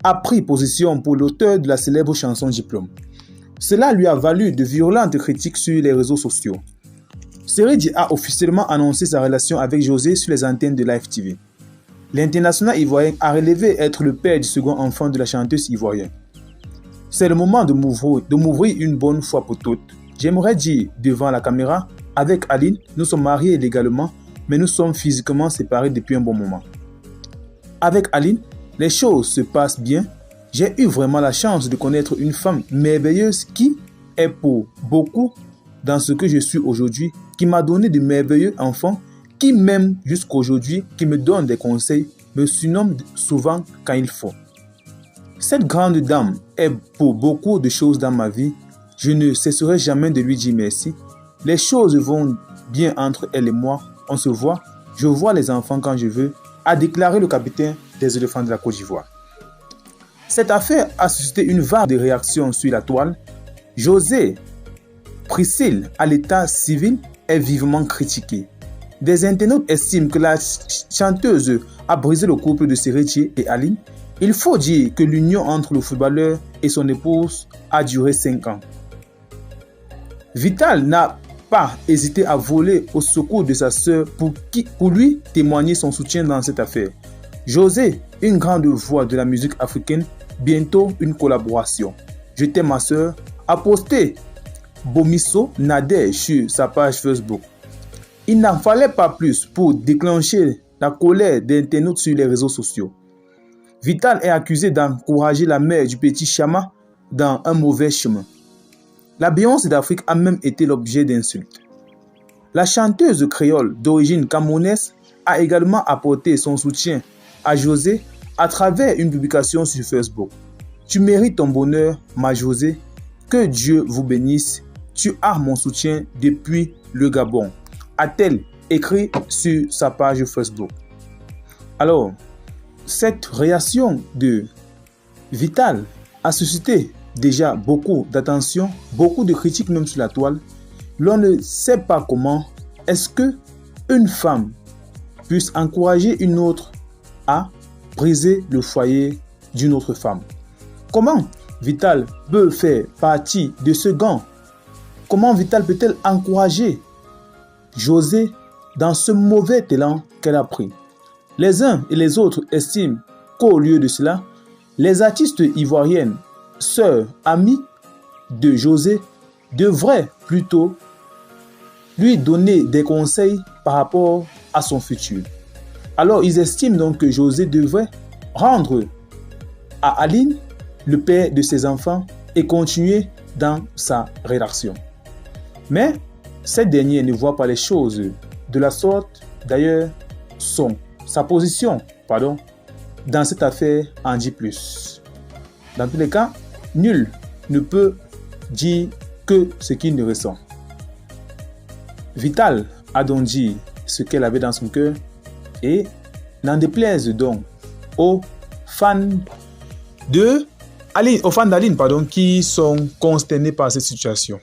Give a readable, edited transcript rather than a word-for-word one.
a pris position pour l'auteur de la célèbre chanson Diplôme. Cela lui a valu de violentes critiques sur les réseaux sociaux. Seredji a officiellement annoncé sa relation avec José sur les antennes de Live TV. L'international ivoirien a relevé être le père du second enfant de la chanteuse ivoirienne. C'est le moment de m'ouvrir une bonne fois pour toutes. J'aimerais dire devant la caméra, avec Aline, nous sommes mariés légalement, mais nous sommes physiquement séparés depuis un bon moment. Avec Aline, les choses se passent bien. J'ai eu vraiment la chance de connaître une femme merveilleuse qui est pour beaucoup dans ce que je suis aujourd'hui, qui m'a donné de merveilleux enfants, qui m'aime jusqu'aujourd'hui, qui me donne des conseils, me surnomme souvent quand il faut. Cette grande dame est pour beaucoup de choses dans ma vie. Je ne cesserai jamais de lui dire merci. Les choses vont bien entre elle et moi. On se voit, je vois les enfants quand je veux, a déclaré le capitaine des éléphants de la Côte d'Ivoire. Cette affaire a suscité une vague de réactions sur la toile. José Priscille, à l'état civil, est vivement critiqué. Des internautes estiment que la chanteuse a brisé le couple de Seredji et Aline. Il faut dire que l'union entre le footballeur et son épouse a duré 5 ans. Vital n'a pas hésité à voler au secours de sa sœur pour lui témoigner son soutien dans cette affaire. José, une grande voix de la musique africaine, bientôt une collaboration. Je t'aime ma sœur, a posté Bomisso Nader sur sa page Facebook. Il n'en fallait pas plus pour déclencher la colère des internautes sur les réseaux sociaux. Vital est accusé d'encourager la mère du petit Chama dans un mauvais chemin. La Beyoncé d'Afrique a même été l'objet d'insultes. La chanteuse créole d'origine camerounaise a également apporté son soutien à José à travers une publication sur Facebook. Tu mérites ton bonheur, ma José. Que Dieu vous bénisse. Tu as mon soutien depuis le Gabon, a-t-elle écrit sur sa page Facebook. Alors, cette réaction de Vital a suscité déjà beaucoup d'attention, beaucoup de critiques même sur la toile. L'on ne sait pas comment est-ce que une femme puisse encourager une autre à briser le foyer d'une autre femme. Comment Vital peut faire partie de ce gang? Comment Vital peut-elle encourager José dans ce mauvais élan qu'elle a pris? Les uns et les autres estiment qu'au lieu de cela, les artistes ivoiriennes, sœurs, amies de José, devraient plutôt lui donner des conseils par rapport à son futur. Alors ils estiment donc que José devrait rendre à Aline le père de ses enfants et continuer dans sa rédaction. Mais cette dernière ne voit pas les choses de la sorte. D'ailleurs, sa position dans cette affaire en dit plus. Dans tous les cas, nul ne peut dire que ce qu'il ne ressent. Vital a donc dit ce qu'elle avait dans son cœur et n'en déplaise donc aux fans d'Aline qui sont consternés par cette situation.